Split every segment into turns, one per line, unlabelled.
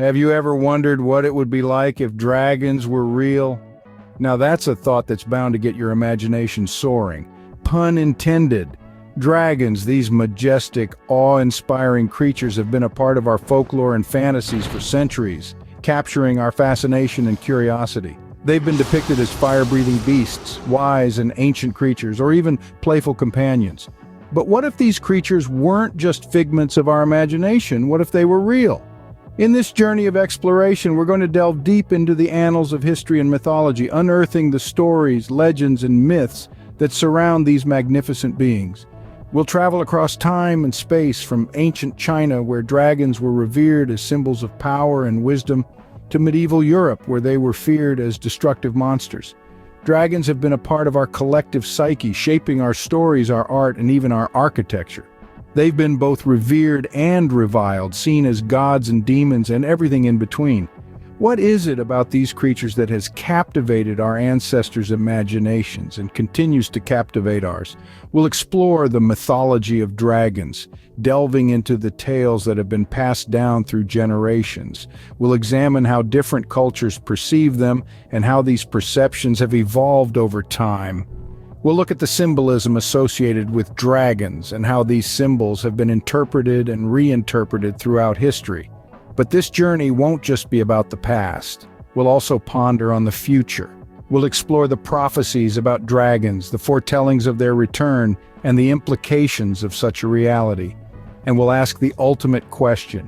Have you ever wondered what it would be like if dragons were real? Now that's a thought that's bound to get your imagination soaring. Pun intended. Dragons, these majestic, awe-inspiring creatures, have been a part of our folklore and fantasies for centuries, capturing our fascination and curiosity. They've been depicted as fire-breathing beasts, wise and ancient creatures, or even playful companions. But what if these creatures weren't just figments of our imagination? What if they were real? In this journey of exploration, we're going to delve deep into the annals of history and mythology, unearthing the stories, legends, and myths that surround these magnificent beings. We'll travel across time and space, from ancient China, where dragons were revered as symbols of power and wisdom, to medieval Europe, where they were feared as destructive monsters. Dragons have been a part of our collective psyche, shaping our stories, our art, and even our architecture. They've been both revered and reviled, seen as gods and demons and everything in between. What is it about these creatures that has captivated our ancestors' imaginations and continues to captivate ours? We'll explore the mythology of dragons, delving into the tales that have been passed down through generations. We'll examine how different cultures perceive them and how these perceptions have evolved over time. We'll look at the symbolism associated with dragons and how these symbols have been interpreted and reinterpreted throughout history. But this journey won't just be about the past. We'll also ponder on the future. We'll explore the prophecies about dragons, the foretellings of their return, and the implications of such a reality. And we'll ask the ultimate question: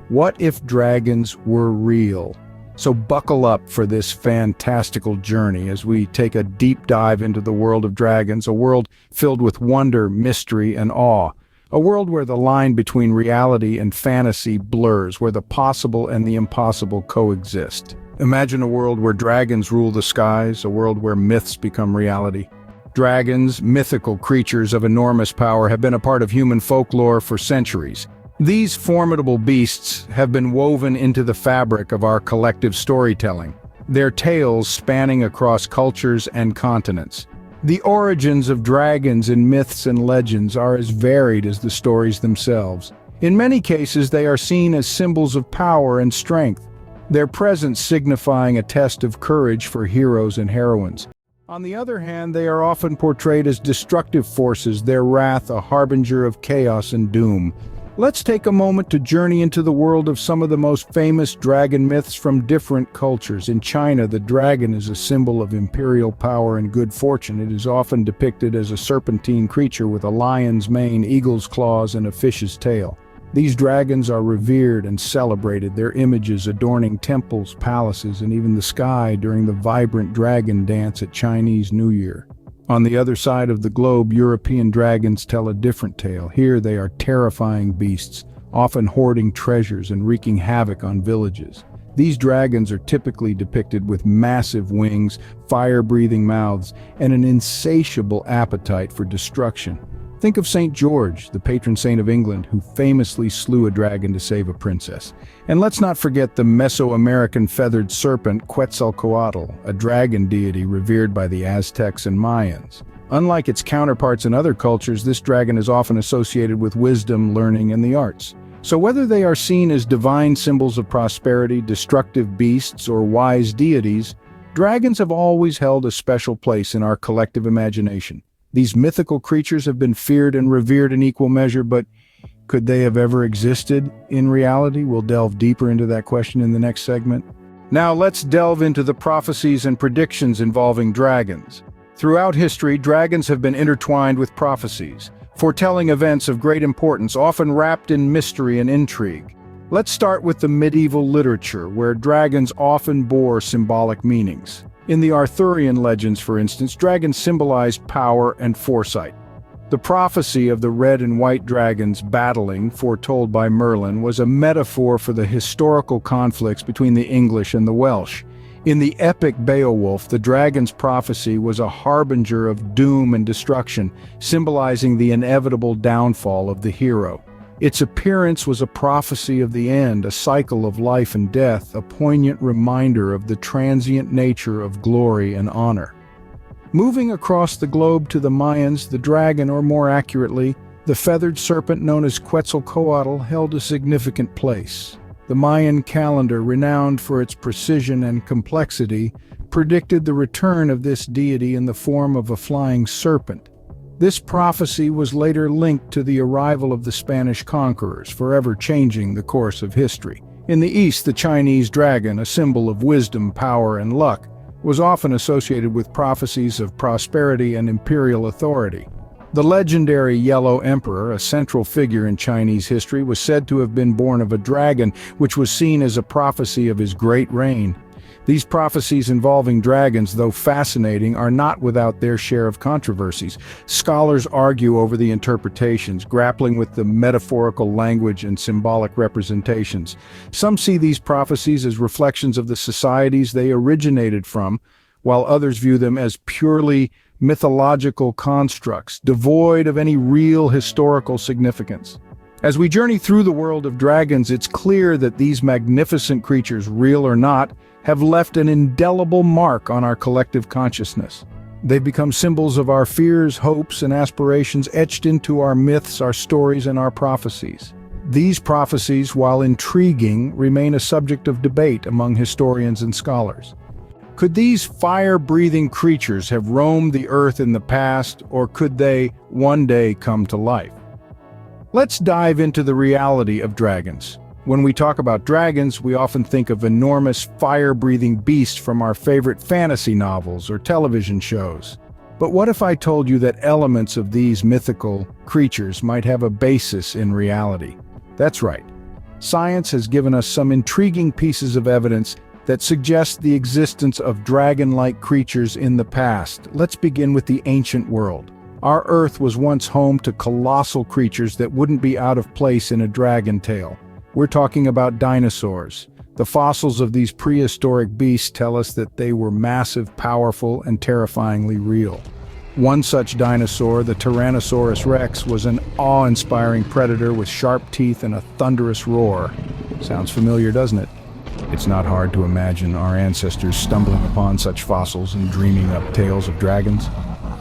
what if dragons were real? So buckle up for this fantastical journey as we take a deep dive into the world of dragons, a world filled with wonder, mystery, and awe. A world where the line between reality and fantasy blurs, where the possible and the impossible coexist. Imagine a world where dragons rule the skies, a world where myths become reality. Dragons, mythical creatures of enormous power, have been a part of human folklore for centuries. These formidable beasts have been woven into the fabric of our collective storytelling, their tales spanning across cultures and continents. The origins of dragons in myths and legends are as varied as the stories themselves. In many cases, they are seen as symbols of power and strength, their presence signifying a test of courage for heroes and heroines. On the other hand, they are often portrayed as destructive forces, their wrath a harbinger of chaos and doom. Let's take a moment to journey into the world of some of the most famous dragon myths from different cultures. In China, the dragon is a symbol of imperial power and good fortune. It is often depicted as a serpentine creature with a lion's mane, eagle's claws, and a fish's tail. These dragons are revered and celebrated, their images adorning temples, palaces, and even the sky during the vibrant dragon dance at Chinese New Year. On the other side of the globe, European dragons tell a different tale. Here they are terrifying beasts, often hoarding treasures and wreaking havoc on villages. These dragons are typically depicted with massive wings, fire-breathing mouths, and an insatiable appetite for destruction. Think of St. George, the patron saint of England, who famously slew a dragon to save a princess. And let's not forget the Mesoamerican feathered serpent Quetzalcoatl, a dragon deity revered by the Aztecs and Mayans. Unlike its counterparts in other cultures, this dragon is often associated with wisdom, learning, and the arts. So whether they are seen as divine symbols of prosperity, destructive beasts, or wise deities, dragons have always held a special place in our collective imagination. These mythical creatures have been feared and revered in equal measure, but could they have ever existed in reality? We'll delve deeper into that question in the next segment. Now let's delve into the prophecies and predictions involving dragons. Throughout history, dragons have been intertwined with prophecies, foretelling events of great importance, often wrapped in mystery and intrigue. Let's start with the medieval literature, where dragons often bore symbolic meanings. In the Arthurian legends, for instance, dragons symbolized power and foresight. The prophecy of the red and white dragons battling, foretold by Merlin, was a metaphor for the historical conflicts between the English and the Welsh. In the epic Beowulf, the dragon's prophecy was a harbinger of doom and destruction, symbolizing the inevitable downfall of the hero. Its appearance was a prophecy of the end, a cycle of life and death, a poignant reminder of the transient nature of glory and honor. Moving across the globe to the Mayans, the dragon, or more accurately, the feathered serpent known as Quetzalcoatl, held a significant place. The Mayan calendar, renowned for its precision and complexity, predicted the return of this deity in the form of a flying serpent. This prophecy was later linked to the arrival of the Spanish conquerors, forever changing the course of history. In the East, the Chinese dragon, a symbol of wisdom, power, and luck, was often associated with prophecies of prosperity and imperial authority. The legendary Yellow Emperor, a central figure in Chinese history, was said to have been born of a dragon, which was seen as a prophecy of his great reign. These prophecies involving dragons, though fascinating, are not without their share of controversies. Scholars argue over the interpretations, grappling with the metaphorical language and symbolic representations. Some see these prophecies as reflections of the societies they originated from, while others view them as purely mythological constructs, devoid of any real historical significance. As we journey through the world of dragons, it's clear that these magnificent creatures, real or not, have left an indelible mark on our collective consciousness. They've become symbols of our fears, hopes, and aspirations, etched into our myths, our stories, and our prophecies. These prophecies, while intriguing, remain a subject of debate among historians and scholars. Could these fire-breathing creatures have roamed the earth in the past, or could they one day come to life? Let's dive into the reality of dragons. When we talk about dragons, we often think of enormous fire-breathing beasts from our favorite fantasy novels or television shows. But what if I told you that elements of these mythical creatures might have a basis in reality? That's right. Science has given us some intriguing pieces of evidence that suggest the existence of dragon-like creatures in the past. Let's begin with the ancient world. Our Earth was once home to colossal creatures that wouldn't be out of place in a dragon tale. We're talking about dinosaurs. The fossils of these prehistoric beasts tell us that they were massive, powerful, and terrifyingly real. One such dinosaur, the Tyrannosaurus rex, was an awe-inspiring predator with sharp teeth and a thunderous roar. Sounds familiar, doesn't it? It's not hard to imagine our ancestors stumbling upon such fossils and dreaming up tales of dragons.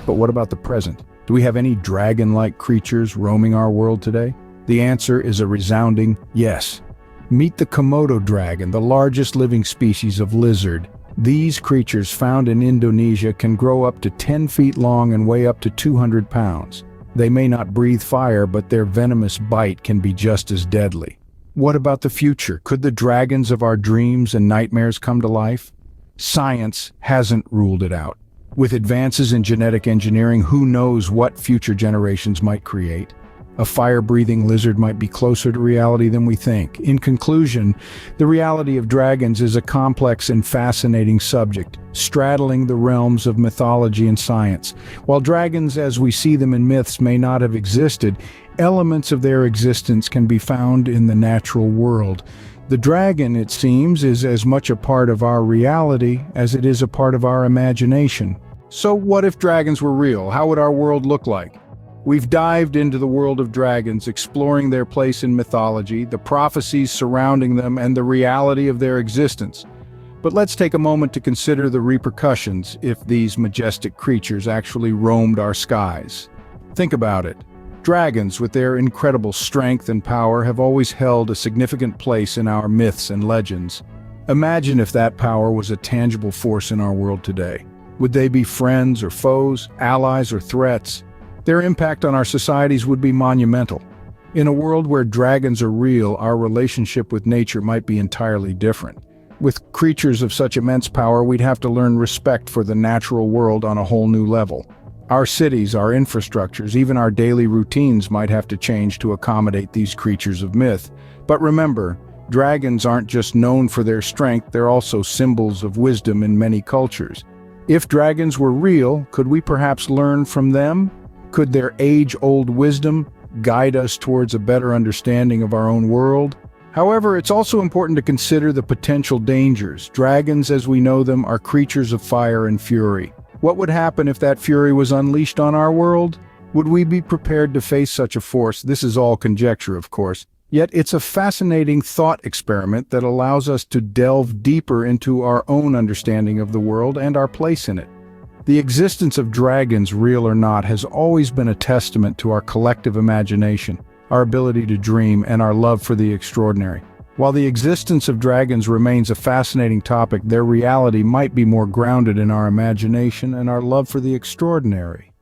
But what about the present? Do we have any dragon-like creatures roaming our world today? The answer is a resounding yes. Meet the Komodo dragon, the largest living species of lizard. These creatures, found in Indonesia, can grow up to 10 feet long and weigh up to 200 pounds. They may not breathe fire, but their venomous bite can be just as deadly. What about the future? Could the dragons of our dreams and nightmares come to life? Science hasn't ruled it out. With advances in genetic engineering, who knows what future generations might create? A fire-breathing lizard might be closer to reality than we think. In conclusion, the reality of dragons is a complex and fascinating subject, straddling the realms of mythology and science. While dragons, as we see them in myths, may not have existed, elements of their existence can be found in the natural world. The dragon, it seems, is as much a part of our reality as it is a part of our imagination. So what if dragons were real? How would our world look like? We've dived into the world of dragons, exploring their place in mythology, the prophecies surrounding them, and the reality of their existence. But let's take a moment to consider the repercussions if these majestic creatures actually roamed our skies. Think about it. Dragons, with their incredible strength and power, have always held a significant place in our myths and legends. Imagine if that power was a tangible force in our world today. Would they be friends or foes, allies or threats? Their impact on our societies would be monumental. In a world where dragons are real, our relationship with nature might be entirely different. With creatures of such immense power, we'd have to learn respect for the natural world on a whole new level. Our cities, our infrastructures, even our daily routines might have to change to accommodate these creatures of myth. But remember, dragons aren't just known for their strength, they're also symbols of wisdom in many cultures. If dragons were real, could we perhaps learn from them? Could their age-old wisdom guide us towards a better understanding of our own world? However, it's also important to consider the potential dangers. Dragons, as we know them, are creatures of fire and fury. What would happen if that fury was unleashed on our world? Would we be prepared to face such a force? This is all conjecture, of course. Yet it's a fascinating thought experiment that allows us to delve deeper into our own understanding of the world and our place in it. The existence of dragons, real or not, has always been a testament to our collective imagination, our ability to dream, and our love for the extraordinary. While the existence of dragons remains a fascinating topic, their reality might be more grounded in our imagination and our love for the extraordinary.